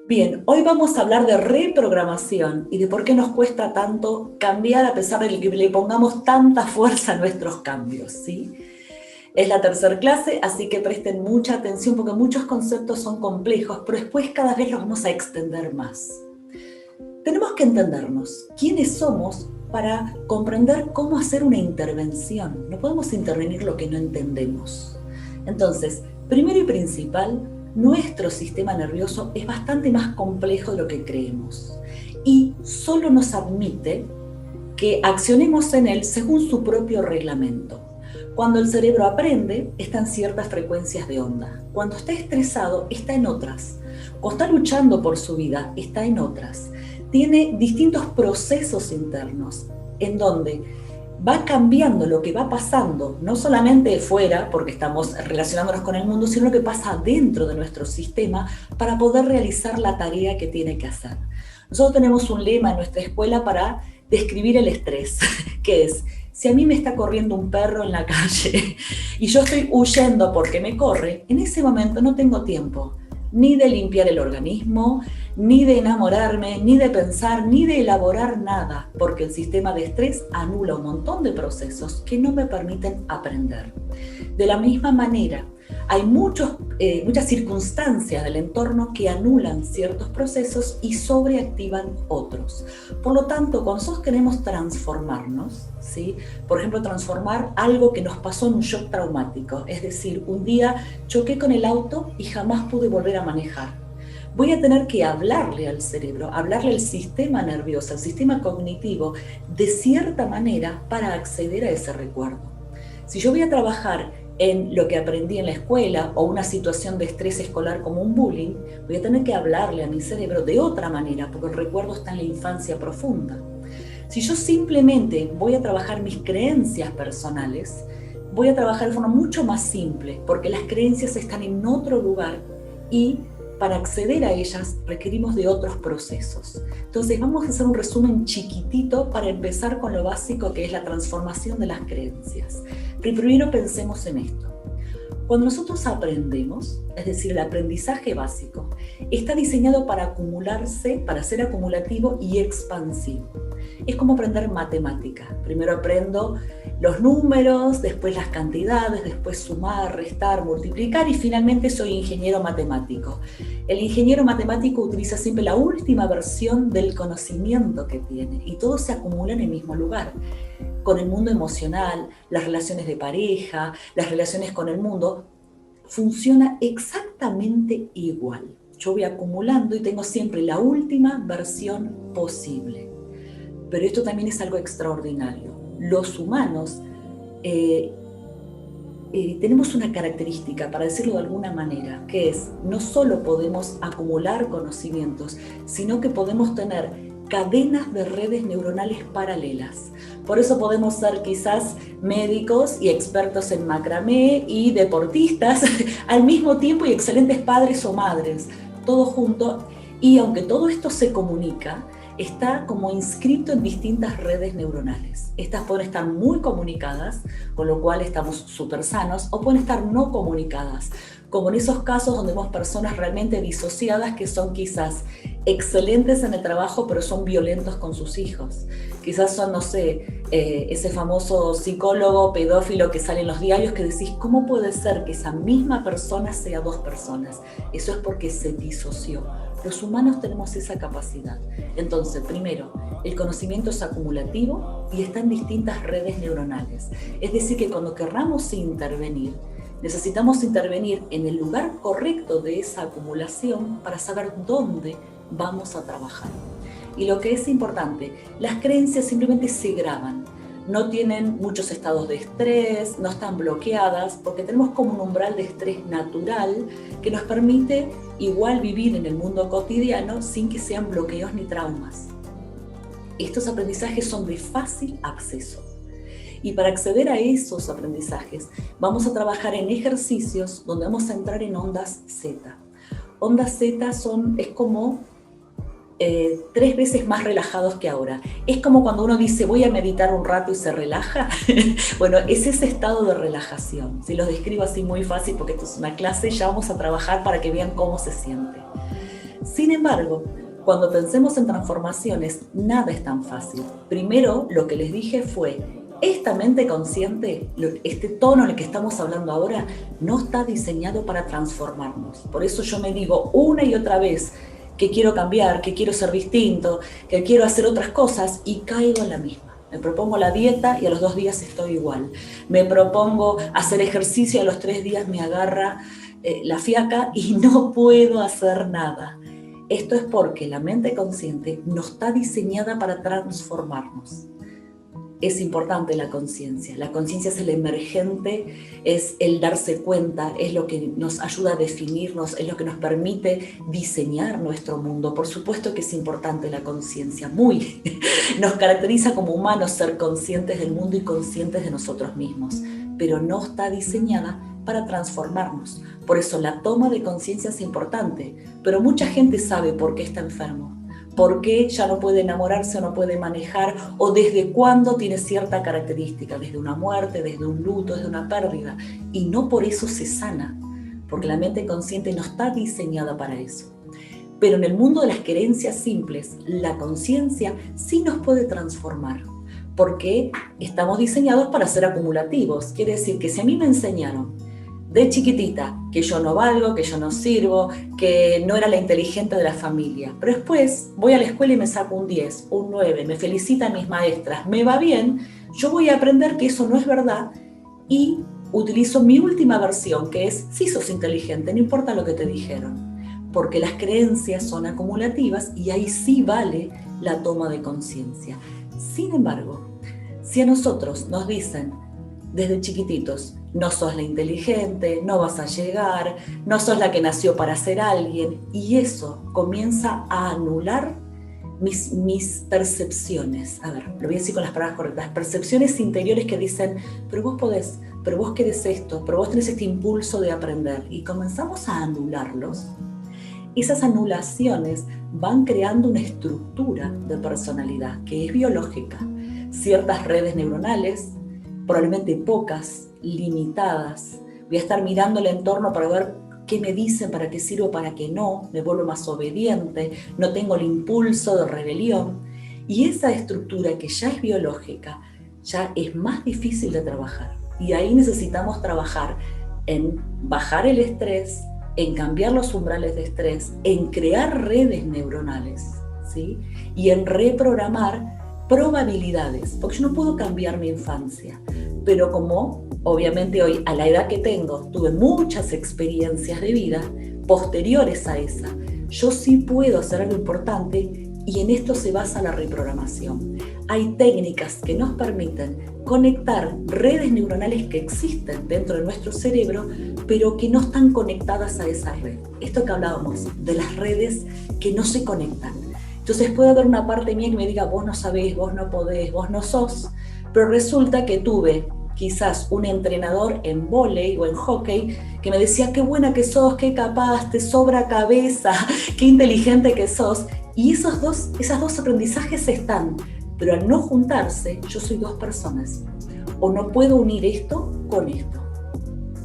Bien, hoy vamos a hablar de reprogramación y de por qué nos cuesta tanto cambiar a pesar de que le pongamos tanta fuerza a nuestros cambios, ¿sí? Es la tercera clase, así que presten mucha atención porque muchos conceptos son complejos, pero después cada vez los vamos a extender más. Tenemos que entendernos quiénes somos para comprender cómo hacer una intervención. No podemos intervenir lo que no entendemos. Entonces, primero y principal, nuestro sistema nervioso es bastante más complejo de lo que creemos y solo nos admite que accionemos en él según su propio reglamento. Cuando el cerebro aprende, está en ciertas frecuencias de onda. Cuando está estresado, está en otras. Cuando está luchando por su vida, está en otras. Tiene distintos procesos internos en donde va cambiando lo que va pasando, no solamente fuera, porque estamos relacionándonos con el mundo, sino lo que pasa dentro de nuestro sistema para poder realizar la tarea que tiene que hacer. Nosotros tenemos un lema en nuestra escuela para describir el estrés, que es: si a mí me está corriendo un perro en la calle y yo estoy huyendo porque me corre, en ese momento no tengo tiempo ni de limpiar el organismo, ni de enamorarme, ni de pensar, ni de elaborar nada, porque el sistema de estrés anula un montón de procesos que no me permiten aprender. De la misma manera, hay muchas circunstancias del entorno que anulan ciertos procesos y sobreactivan otros. Por lo tanto, cuando nosotros queremos transformarnos, ¿sí? Por ejemplo, transformar algo que nos pasó en un shock traumático, es decir, un día choqué con el auto y jamás pude volver a manejar. Voy a tener que hablarle al cerebro, hablarle al sistema nervioso, al sistema cognitivo, de cierta manera para acceder a ese recuerdo. Si yo voy a trabajar en lo que aprendí en la escuela o una situación de estrés escolar como un bullying, voy a tener que hablarle a mi cerebro de otra manera, porque el recuerdo está en la infancia profunda. Si yo simplemente voy a trabajar mis creencias personales, voy a trabajar de forma mucho más simple, porque las creencias están en otro lugar y para acceder a ellas requerimos de otros procesos. Entonces vamos a hacer un resumen chiquitito para empezar con lo básico, que es la transformación de las creencias. Pero primero pensemos en esto. Cuando nosotros aprendemos, es decir, el aprendizaje básico, está diseñado para acumularse, para ser acumulativo y expansivo. Es como aprender matemática. Primero aprendo los números, después las cantidades, después sumar, restar, multiplicar y finalmente soy ingeniero matemático. El ingeniero matemático utiliza siempre la última versión del conocimiento que tiene y todo se acumula en el mismo lugar. Con el mundo emocional, las relaciones de pareja, las relaciones con el mundo, funciona exactamente igual. Yo voy acumulando y tengo siempre la última versión posible. Pero esto también es algo extraordinario. Los humanos tenemos una característica, para decirlo de alguna manera, que es: no solo podemos acumular conocimientos, sino que podemos tener cadenas de redes neuronales paralelas. Por eso podemos ser quizás médicos y expertos en macramé y deportistas al mismo tiempo y excelentes padres o madres, todo junto. Y aunque todo esto se comunica, está como inscrito en distintas redes neuronales. Estas pueden estar muy comunicadas, con lo cual estamos súper sanos, o pueden estar no comunicadas, como en esos casos donde vemos personas realmente disociadas que son quizás excelentes en el trabajo, pero son violentos con sus hijos. Quizás son, no sé, ese famoso psicólogo pedófilo que sale en los diarios que decís, ¿cómo puede ser que esa misma persona sea dos personas? Eso es porque se disoció. Los humanos tenemos esa capacidad. Entonces, primero, el conocimiento es acumulativo y está en distintas redes neuronales. Es decir, que cuando querramos intervenir, necesitamos intervenir en el lugar correcto de esa acumulación para saber dónde vamos a trabajar. Y lo que es importante, las creencias simplemente se graban. No tienen muchos estados de estrés, no están bloqueadas, porque tenemos como un umbral de estrés natural que nos permite igual vivir en el mundo cotidiano sin que sean bloqueos ni traumas. Estos aprendizajes son de fácil acceso. Y para acceder a esos aprendizajes, vamos a trabajar en ejercicios donde vamos a entrar en ondas Z. Ondas Z es como 3 veces más relajados que ahora. Es como cuando uno dice voy a meditar un rato y se relaja. Bueno, es ese estado de relajación. Si lo describo así muy fácil porque esto es una clase, ya vamos a trabajar para que vean cómo se siente. Sin embargo, cuando pensemos en transformaciones, nada es tan fácil. Primero, lo que les dije fue, esta mente consciente, este tono en el que estamos hablando ahora, no está diseñado para transformarnos. Por eso yo me digo una y otra vez que quiero cambiar, que quiero ser distinto, que quiero hacer otras cosas y caigo en la misma. Me propongo la dieta y a los 2 días estoy igual. Me propongo hacer ejercicio y a los 3 días me agarra la fiaca y no puedo hacer nada. Esto es porque la mente consciente no está diseñada para transformarnos. Es importante la conciencia. La conciencia es el emergente, es el darse cuenta, es lo que nos ayuda a definirnos, es lo que nos permite diseñar nuestro mundo. Por supuesto que es importante la conciencia, muy. Nos caracteriza como humanos ser conscientes del mundo y conscientes de nosotros mismos, pero no está diseñada para transformarnos. Por eso la toma de conciencia es importante, pero mucha gente sabe por qué está enfermo, por qué ya no puede enamorarse o no puede manejar, o desde cuándo tiene cierta característica, desde una muerte, desde un luto, desde una pérdida, y no por eso se sana, porque la mente consciente no está diseñada para eso. Pero en el mundo de las creencias simples, la conciencia sí nos puede transformar, porque estamos diseñados para ser acumulativos. Quiere decir que si a mí me enseñaron de chiquitita que yo no valgo, que yo no sirvo, que no era la inteligente de la familia, pero después voy a la escuela y me saco un 10, un 9, me felicitan mis maestras, me va bien, yo voy a aprender que eso no es verdad y utilizo mi última versión, que es, sí sos inteligente, no importa lo que te dijeron, porque las creencias son acumulativas y ahí sí vale la toma de conciencia. Sin embargo, si a nosotros nos dicen desde chiquititos, no sos la inteligente, no vas a llegar, no sos la que nació para ser alguien, y eso comienza a anular mis percepciones. A ver, lo voy a decir con las palabras correctas. Percepciones interiores que dicen, pero vos podés, pero vos querés esto, pero vos tenés este impulso de aprender. Y comenzamos a anularlos. Esas anulaciones van creando una estructura de personalidad que es biológica. Ciertas redes neuronales, probablemente pocas, limitadas. Voy a estar mirando el entorno para ver qué me dicen, para qué sirvo, para qué no. Me vuelvo más obediente, no tengo el impulso de rebelión. Y esa estructura que ya es biológica, ya es más difícil de trabajar. Y ahí necesitamos trabajar en bajar el estrés, en cambiar los umbrales de estrés, en crear redes neuronales, ¿sí? Y en reprogramar probabilidades, porque yo no puedo cambiar mi infancia, pero como obviamente hoy a la edad que tengo tuve muchas experiencias de vida posteriores a esa, yo sí puedo hacer algo importante y en esto se basa la reprogramación. Hay técnicas que nos permiten conectar redes neuronales que existen dentro de nuestro cerebro, pero que no están conectadas a esa red. Esto que hablábamos, de las redes que no se conectan. Entonces puede haber una parte mía que me diga, vos no sabés, vos no podés, vos no sos, pero resulta que tuve quizás un entrenador en vóley o en hockey que me decía, qué buena que sos, qué capaz, te sobra cabeza, qué inteligente que sos. Y esos dos aprendizajes están, pero al no juntarse, yo soy 2 personas. O no puedo unir esto con esto.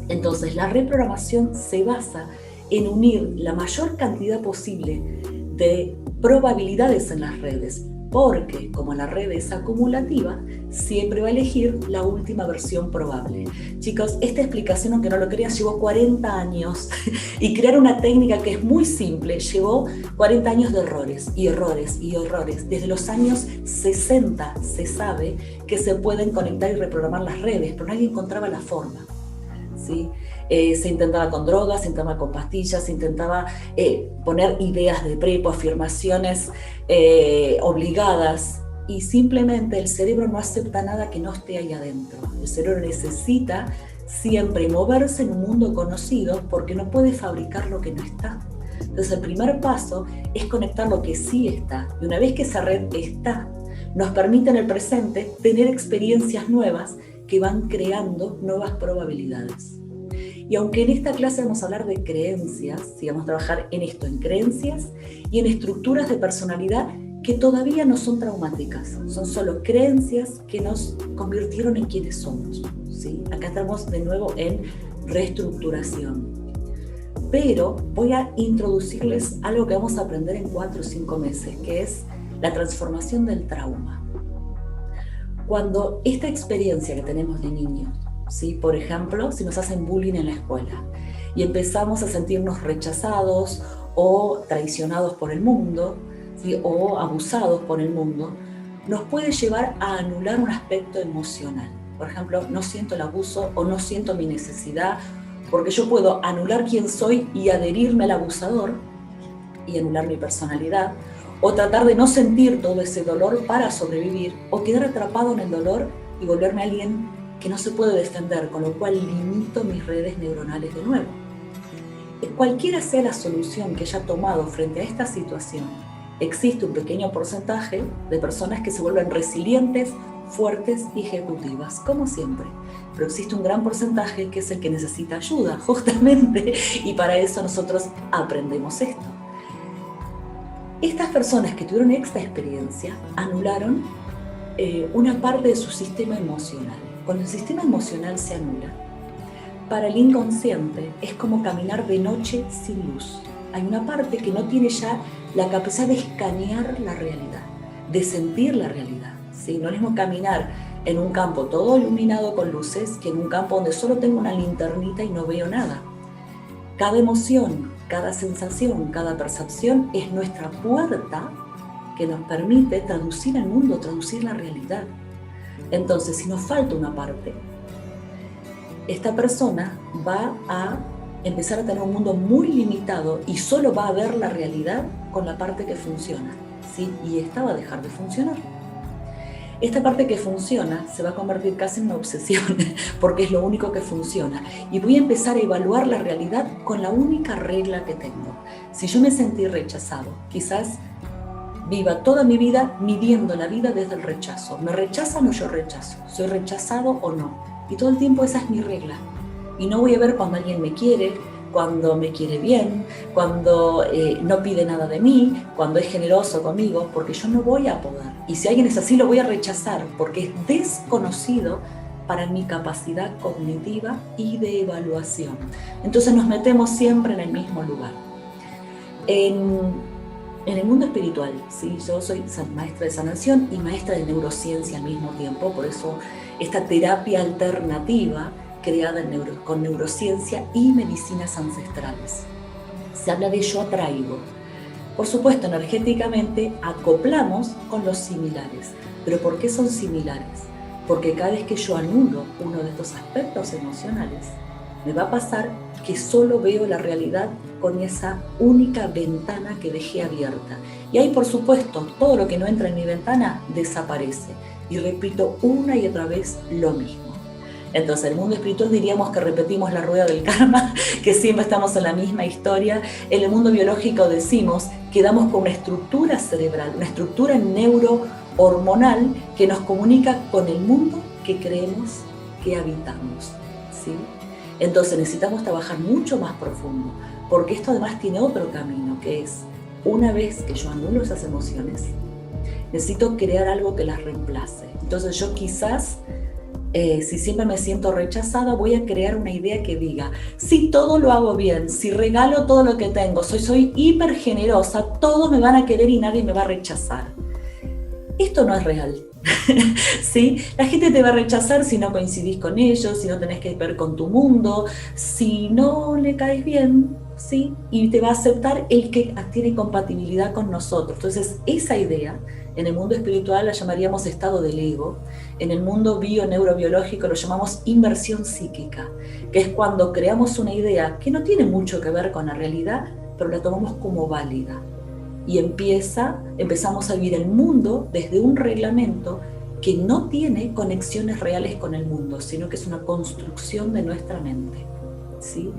Entonces la reprogramación se basa en unir la mayor cantidad posible de probabilidades en las redes, porque como la red es acumulativa, siempre va a elegir la última versión probable. Chicos, esta explicación, aunque no lo creas, llevó 40 años y crear una técnica que es muy simple, llevó 40 años de errores y errores y errores. Desde los años 60 se sabe que se pueden conectar y reprogramar las redes, pero nadie encontraba la forma, ¿sí? Se intentaba con drogas, se intentaba con pastillas, se intentaba poner ideas de prepo, afirmaciones obligadas, y simplemente el cerebro no acepta nada que no esté ahí adentro. El cerebro necesita siempre moverse en un mundo conocido porque no puede fabricar lo que no está. Entonces el primer paso es conectar lo que sí está, y una vez que esa red está, nos permite en el presente tener experiencias nuevas que van creando nuevas probabilidades. Y aunque en esta clase vamos a hablar de creencias, sí, vamos a trabajar en esto, en creencias y en estructuras de personalidad que todavía no son traumáticas, son solo creencias que nos convirtieron en quienes somos, ¿sí? Acá estamos de nuevo en reestructuración. pero voy a introducirles algo que vamos a aprender en 4 o 5 meses, que es la transformación del trauma. Cuando esta experiencia que tenemos de niños, ¿sí? Por ejemplo, si nos hacen bullying en la escuela y empezamos a sentirnos rechazados o traicionados por el mundo, ¿sí? O abusados por el mundo, nos puede llevar a anular un aspecto emocional. Por ejemplo, no siento el abuso o no siento mi necesidad, porque yo puedo anular quién soy y adherirme al abusador y anular mi personalidad, o tratar de no sentir todo ese dolor para sobrevivir, o quedar atrapado en el dolor y volverme alguien que no se puede defender, con lo cual limito mis redes neuronales de nuevo. Cualquiera sea la solución que haya tomado frente a esta situación, existe un pequeño porcentaje de personas que se vuelven resilientes, fuertes y ejecutivas, como siempre. Pero existe un gran porcentaje que es el que necesita ayuda, justamente, y para eso nosotros aprendemos esto. Estas personas que tuvieron esta experiencia anularon una parte de su sistema emocional. Cuando el sistema emocional se anula, para el inconsciente es como caminar de noche sin luz. Hay una parte que no tiene ya la capacidad de escanear la realidad, de sentir la realidad, ¿sí? No es lo mismo caminar en un campo todo iluminado con luces que en un campo donde solo tengo una linternita y no veo nada. Cada emoción, cada sensación, cada percepción es nuestra puerta que nos permite traducir el mundo, traducir la realidad. Entonces, si nos falta una parte, esta persona va a empezar a tener un mundo muy limitado y solo va a ver la realidad con la parte que funciona, ¿sí? Y esta va a dejar de funcionar. Esta parte que funciona se va a convertir casi en una obsesión, porque es lo único que funciona. Y voy a empezar a evaluar la realidad con la única regla que tengo. Si yo me sentí rechazado, quizás viva toda mi vida midiendo la vida desde el rechazo. ¿Me rechazan o yo rechazo? ¿Soy rechazado o no? Y todo el tiempo esa es mi regla. Y no voy a ver cuando alguien me quiere, cuando me quiere bien, cuando no pide nada de mí, cuando es generoso conmigo, porque yo no voy a poder. Y si alguien es así, lo voy a rechazar, porque es desconocido para mi capacidad cognitiva y de evaluación. Entonces nos metemos siempre en el mismo lugar. En el mundo espiritual, ¿sí? Yo soy maestra de sanación y maestra de neurociencia al mismo tiempo, por eso esta terapia alternativa creada con neurociencia y medicinas ancestrales. Se habla de yo atraigo. Por supuesto, energéticamente acoplamos con los similares. ¿Pero por qué son similares? Porque cada vez que yo anulo uno de estos aspectos emocionales, me va a pasar que solo veo la realidad con esa única ventana que dejé abierta. Y ahí, por supuesto, todo lo que no entra en mi ventana desaparece. Y repito una y otra vez lo mismo. Entonces, en el mundo espiritual diríamos que repetimos la rueda del karma, que siempre estamos en la misma historia. En el mundo biológico decimos que damos con una estructura cerebral, una estructura neurohormonal que nos comunica con el mundo que creemos que habitamos, ¿sí? Entonces necesitamos trabajar mucho más profundo, porque esto además tiene otro camino, que es, una vez que yo anulo esas emociones, necesito crear algo que las reemplace. Entonces yo quizás, si siempre me siento rechazada, voy a crear una idea que diga, si todo lo hago bien, si regalo todo lo que tengo, soy hiper generosa, todos me van a querer y nadie me va a rechazar. Esto no es real. ¿Sí? La gente te va a rechazar si no coincidís con ellos, si no tenés que ver con tu mundo, si no le caes bien, ¿sí? Y te va a aceptar el que tiene compatibilidad con nosotros. Entonces, esa idea, en el mundo espiritual la llamaríamos estado del ego, en el mundo bio-neurobiológico lo llamamos inversión psíquica, que es cuando creamos una idea que no tiene mucho que ver con la realidad, pero la tomamos como válida. Y empezamos a vivir el mundo desde un reglamento que no tiene conexiones reales con el mundo, sino que es una construcción de nuestra mente, ¿sí?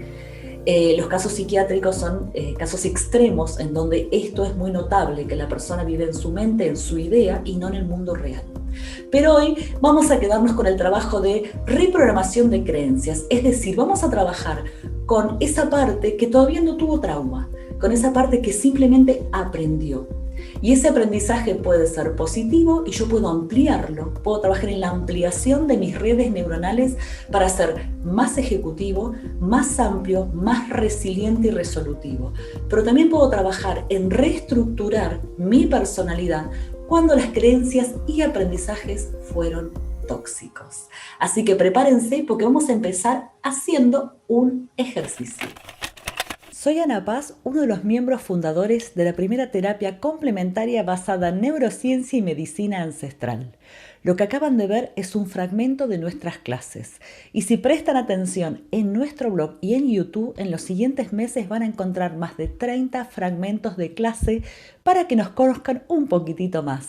Los casos psiquiátricos son casos extremos en donde esto es muy notable, que la persona vive en su mente, en su idea y no en el mundo real. Pero hoy vamos a quedarnos con el trabajo de reprogramación de creencias, es decir, vamos a trabajar con esa parte que todavía no tuvo trauma, con esa parte que simplemente aprendió. Y ese aprendizaje puede ser positivo y yo puedo ampliarlo, puedo trabajar en la ampliación de mis redes neuronales para ser más ejecutivo, más amplio, más resiliente y resolutivo. Pero también puedo trabajar en reestructurar mi personalidad cuando las creencias y aprendizajes fueron tóxicos. Así que prepárense porque vamos a empezar haciendo un ejercicio. Soy Ana Paz, uno de los miembros fundadores de la primera terapia complementaria basada en neurociencia y medicina ancestral. Lo que acaban de ver es un fragmento de nuestras clases. Y si prestan atención en nuestro blog y en YouTube, en los siguientes meses van a encontrar más de 30 fragmentos de clase para que nos conozcan un poquitito más.